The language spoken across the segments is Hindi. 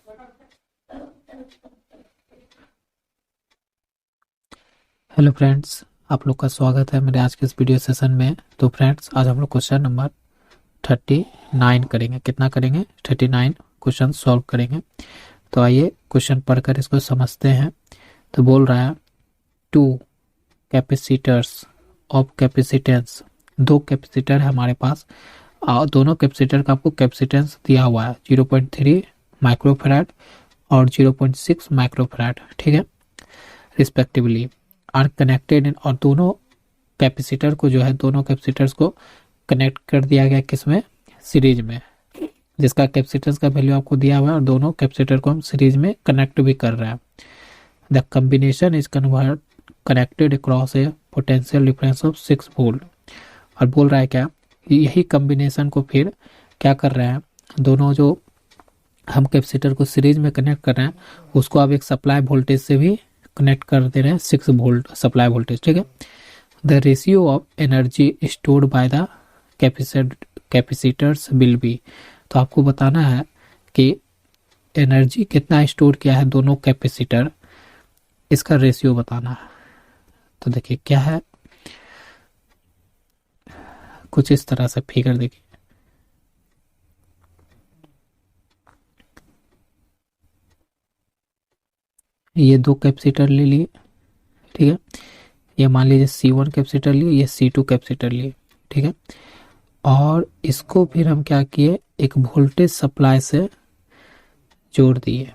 हेलो फ्रेंड्स, आप लोग का स्वागत है मेरे आज के इस वीडियो सेशन में। तो फ्रेंड्स, आज हम लोग क्वेश्चन नंबर 39 करेंगे। कितना करेंगे? 39 क्वेश्चन सॉल्व करेंगे। तो आइए क्वेश्चन पढ़कर इसको समझते हैं। तो बोल रहा है टू कैपेसिटर्स ऑफ कैपेसिटेंस। दो कैपेसिटर है हमारे पास और दोनों कैपेसिटर का आपको कैपेसिटेंस दिया हुआ है 0.3 माइक्रोफैराड और 0.6 माइक्रोफैराड, ठीक है, रिस्पेक्टिवली आर कनेक्टेड। और दोनों कैपेसिटर को जो है, दोनों कैपेसिटर्स को कनेक्ट कर दिया गया किसमें? सीरीज में, जिसका कैपेसिटेंस का वैल्यू आपको दिया हुआ है और दोनों कैपेसिटर को हम सीरीज में कनेक्ट भी कर रहे हैं। The combination is convert connected across A potential difference of 6 volt. और बोल रहा है क्या, यही कॉम्बिनेशन को फिर क्या कर रहे हैं, दोनों जो हम कैपेसिटर को सीरीज में कनेक्ट कर रहे हैं उसको आप एक सप्लाई वोल्टेज से भी कनेक्ट कर दे रहे हैं, 6 वोल्ट सप्लाई वोल्टेज, ठीक है। The ratio of energy stored by the capacitors will be. तो आपको बताना है कि एनर्जी कितना स्टोर किया है दोनों कैपेसिटर, इसका रेशियो बताना है। तो देखिए क्या है, कुछ इस तरह से फिगर देखिए। ये दो कैपेसिटर ले लिए, ठीक है। ये मान लीजिए C1 कैपेसिटर लिए, ये C2 कैपेसिटर लिए, ठीक है। और इसको फिर हम क्या किए, एक वोल्टेज सप्लाई से जोड़ दिए,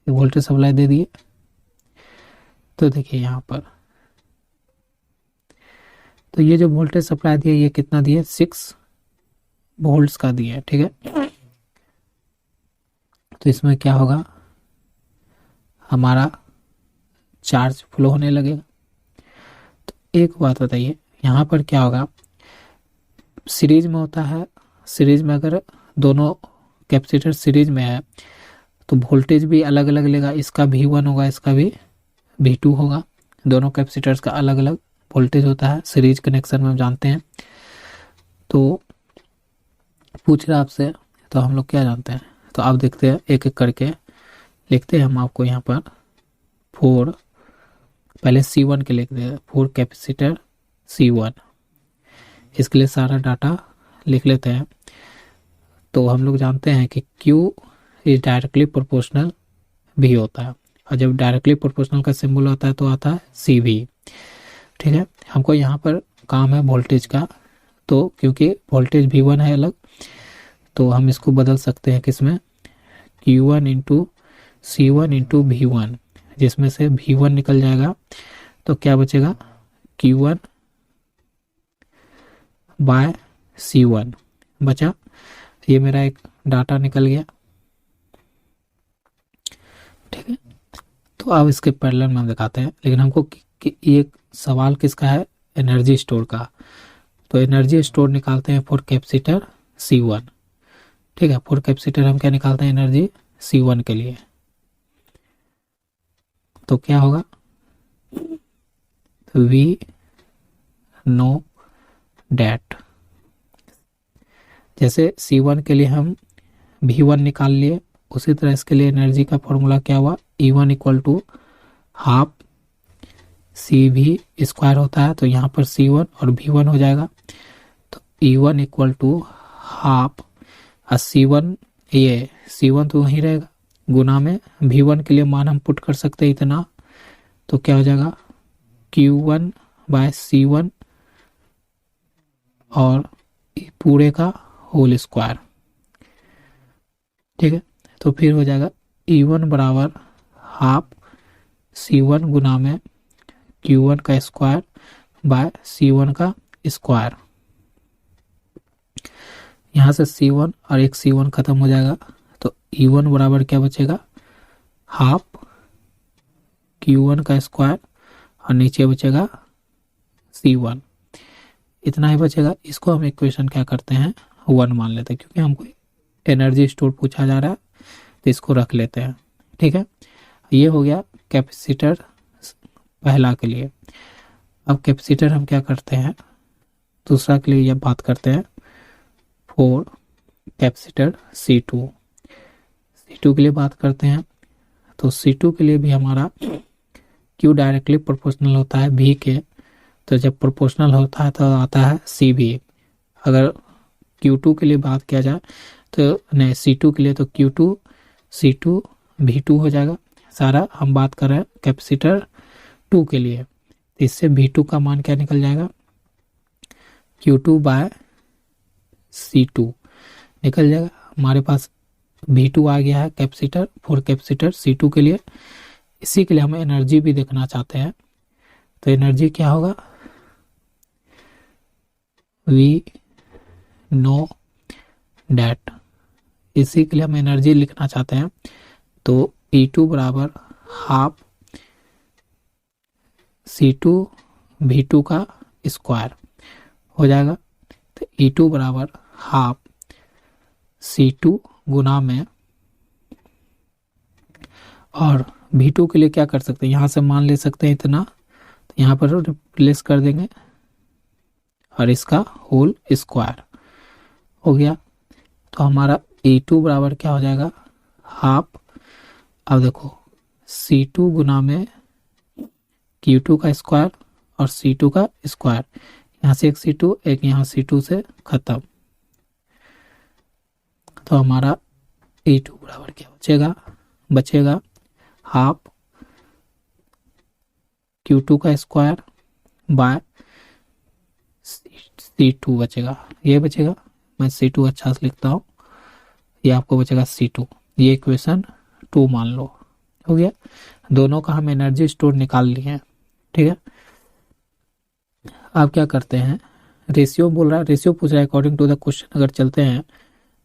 वोल्टेज सप्लाई दे दिए। तो देखिए यहाँ पर, तो ये जो वोल्टेज सप्लाई दिया ये कितना दिया? 6 वोल्ट्स का दिया, ठीक है। तो इसमें क्या होगा, हमारा चार्ज फ्लो होने लगेगा। तो एक बात बताइए, यहाँ पर क्या होगा, सीरीज में होता है, सीरीज में अगर दोनों कैपेसिटर सीरीज में है तो वोल्टेज भी अलग अलग लेगा। इसका V1 होगा, इसका भी V2 होगा। दोनों कैपेसिटर्स का अलग अलग वोल्टेज होता है सीरीज कनेक्शन में, हम जानते हैं। तो पूछ रहा आपसे, तो हम लोग क्या जानते हैं, तो आप देखते हैं एक एक करके लिखते हैं हम आपको यहाँ पर। 4, पहले C1 के लिखते हैं, 4 कैपेसिटर C1, इसके लिए सारा डाटा लिख लेते हैं। तो हम लोग जानते हैं कि Q इज डायरेक्टली प्रोपोर्शनल भी होता है, और जब डायरेक्टली प्रोपोर्शनल का सिंबल होता है तो आता है CV, ठीक है। हमको यहाँ पर काम है वोल्टेज का, तो क्योंकि वोल्टेज V1 है अलग, तो हम इसको बदल सकते हैं किसमें, Q1 into C1 into V1, जिसमें से V1 निकल जाएगा तो क्या बचेगा, Q1 बाय C1 बचा। ये मेरा एक डाटा निकल गया, ठीक है। तो अब इसके पैरेलल में हम दिखाते हैं, लेकिन हमको कि ये सवाल किसका है, एनर्जी स्टोर का। तो एनर्जी स्टोर निकालते हैं फॉर कैपेसिटर C1, ठीक है। फॉर कैपेसिटर हम क्या निकालते हैं, एनर्जी C1 के लिए। तो क्या होगा, वी नो डैट, जैसे C1 के लिए हम V1 निकाल लिए, उसी तरह इसके लिए एनर्जी का फॉर्मूला क्या हुआ, E1 equal to half CV square होता है। तो यहाँ पर C1 और V1 हो जाएगा, तो E1 equal to half C1, ये C1 तो वहीं रहेगा, गुना में V1 के लिए मान हम पुट कर सकते हैं इतना, तो क्या हो जाएगा Q1 बाय C1 और पूरे का होल स्क्वायर, ठीक है। तो फिर हो जाएगा E1 बराबर हाफ C1 गुना में Q1 का स्क्वायर बाय C1 का स्क्वायर। यहाँ से C1 और एक C1 खत्म हो जाएगा, तो E1 बराबर क्या बचेगा, हाफ Q1 का स्क्वायर और नीचे बचेगा C1, इतना ही बचेगा। इसको हम इक्वेशन क्या करते हैं, 1 मान लेते हैं, क्योंकि हमको एनर्जी स्टोर पूछा जा रहा है, तो इसको रख लेते हैं, ठीक है। ये हो गया कैपेसिटर पहला के लिए। अब कैपेसिटर हम क्या करते हैं, दूसरा के लिए ये बात करते हैं, 4 कैपेसिटर C2 C2 के लिए बात करते हैं तो C2 के लिए भी हमारा Q डायरेक्टली प्रोपोर्शनल होता है V के, तो जब प्रोपोर्शनल होता है तो आता है CV। अगर Q2 के लिए बात किया जाए तो नहीं, C2 के लिए तो Q2 C2 V2 हो जाएगा। सारा हम बात कर रहे हैं कैपेसिटर 2 के लिए, तो इससे V2 का मान क्या निकल जाएगा, Q2 बाय C2 निकल जाएगा। हमारे पास V2 आ गया है कैपेसिटर फॉर कैपेसिटर C2 के लिए। इसी के लिए हम एनर्जी भी देखना चाहते हैं, तो एनर्जी क्या होगा, वी नो डैट। इसी के लिए हम एनर्जी लिखना चाहते हैं, तो E2 बराबर हाफ C2 V2 का स्क्वायर हो जाएगा। तो E2 बराबर हाफ C2 गुना में, और V2 के लिए क्या कर सकते हैं, यहाँ से मान ले सकते हैं इतना, तो यहाँ पर रिप्लेस कर देंगे और इसका होल स्क्वायर हो गया। तो हमारा E2 बराबर क्या हो जाएगा, हाफ, अब देखो C2 गुना में Q2 का स्क्वायर और C2 का स्क्वायर, यहाँ से एक C2 एक यहाँ C2 से खत्म, तो हमारा E2 बराबर क्या बचेगा हाफ Q2 का स्क्वायर बाय C2 बचेगा, ये बचेगा, मैं C2 अच्छा से लिखता हूँ, ये आपको बचेगा C2। ये इक्वेशन 2 मान लो, हो गया। दोनों का हम एनर्जी स्टोर निकाल लिए हैं, ठीक है। अब क्या करते हैं, रेशियो बोल रहा है, रेशियो पूछ रहा है अकॉर्डिंग टू द क्वेश्चन, अगर चलते हैं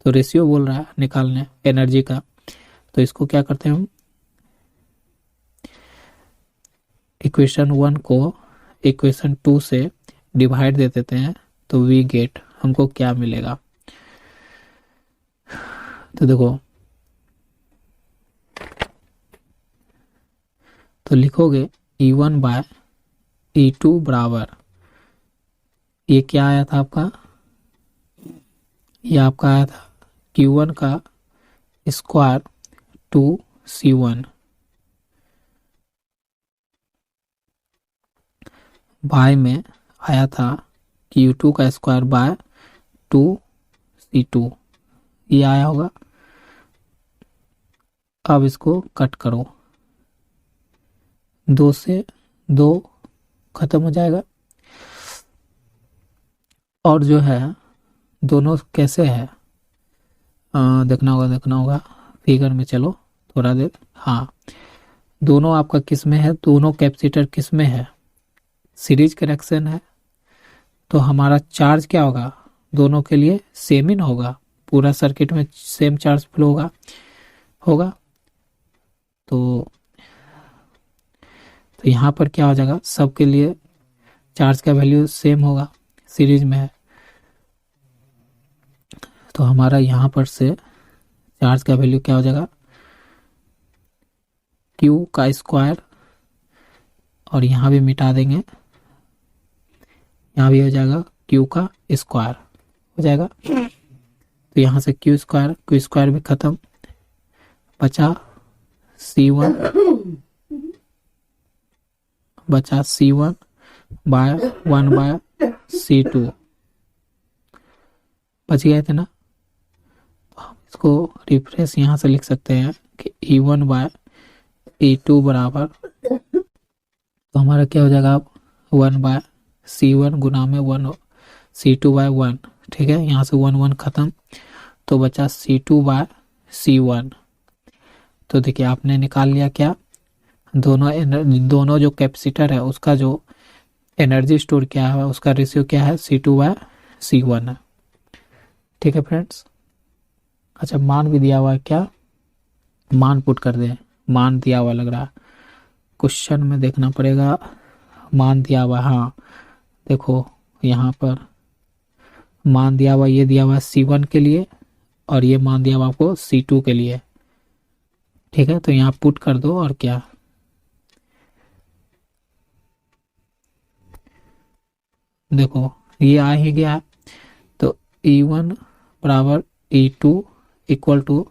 तो रेशियो बोल रहा है निकालने एनर्जी का, तो इसको क्या करते हैं हम, इक्वेशन 1 को इक्वेशन 2 से डिवाइड दे देते हैं, तो वी गेट, हमको क्या मिलेगा, तो देखो, तो लिखोगे E1 बाय E2 बराबर, ये क्या आया था आपका, ये आपका आया था Q1 का स्क्वायर 2C1 बाय में आया था Q2 का स्क्वायर बाय 2C2, ये आया होगा। अब इसको कट करो, 2 से 2 खत्म हो जाएगा, और जो है दोनों कैसे है, देखना होगा फिगर में, चलो थोड़ा देर, हाँ, दोनों आपका किस में है, दोनों कैपेसिटर किस में है, सीरीज कनेक्शन है, तो हमारा चार्ज क्या होगा, दोनों के लिए सेम ही ना होगा, पूरा सर्किट में सेम चार्ज फ्लो होगा। तो यहाँ पर क्या हो जाएगा, सबके लिए चार्ज का वैल्यू सेम होगा, सीरीज में है, तो हमारा यहाँ पर से चार्ज का वैल्यू क्या हो जाएगा, Q का स्क्वायर, और यहाँ भी मिटा देंगे, यहाँ भी हो जाएगा Q का स्क्वायर हो जाएगा, तो यहाँ से Q स्क्वायर भी खत्म, बचा C1 बाय 1 बाय C2 बच गए थे ना। तो हम इसको रिफ्रेश यहाँ से लिख सकते हैं कि E1 बाय E2 बराबर, तो हमारा क्या हो जाएगा, 1 बाय C1 गुना में 1 C2 बाय 1, ठीक है, यहाँ से 1 खत्म, तो बचा C2 बाय C1। तो देखिए आपने निकाल लिया क्या, दोनों जो कैपेसिटर है उसका जो एनर्जी स्टोर क्या है, उसका रेशियो क्या है, C2 बाय C1 है, ठीक है फ्रेंड्स। अच्छा, मान भी दिया हुआ है, क्या मान पुट कर दे, मान दिया हुआ लग रहा है, क्वेश्चन में देखना पड़ेगा, मान दिया हुआ, हाँ देखो यहाँ पर मान दिया हुआ, ये दिया हुआ C1 के लिए, और ये मान दिया हुआ आपको C2 के लिए, ठीक है, तो यहाँ पुट कर दो, और क्या, देखो ये आ ही गया, तो E1 बराबर E2 इक्वल टू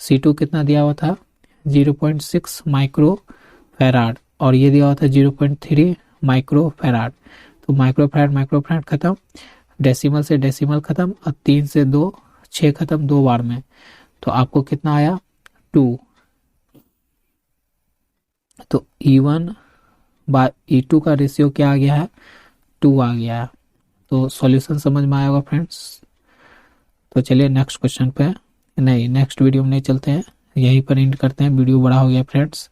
C2 कितना दिया हुआ था 0.6 माइक्रो फैराड और ये दिया हुआ था 0.3 माइक्रो फैराड। तो माइक्रो फैराड खत्म, डेसिमल से डेसिमल खत्म और 3 से 2 6 खत्म 2 बार में। तो आपको कितना आया 2। तो E1 बाय E2 का रेशियो क्या आ गया है 2 आ गया है। तो सॉल्यूशन समझ में आया होगा फ्रेंड्स। तो चलिए नेक्स्ट क्वेश्चन पे, नहीं नेक्स्ट वीडियो में नहीं चलते हैं, यहीं पर एंड करते हैं, वीडियो बड़ा हो गया फ्रेंड्स।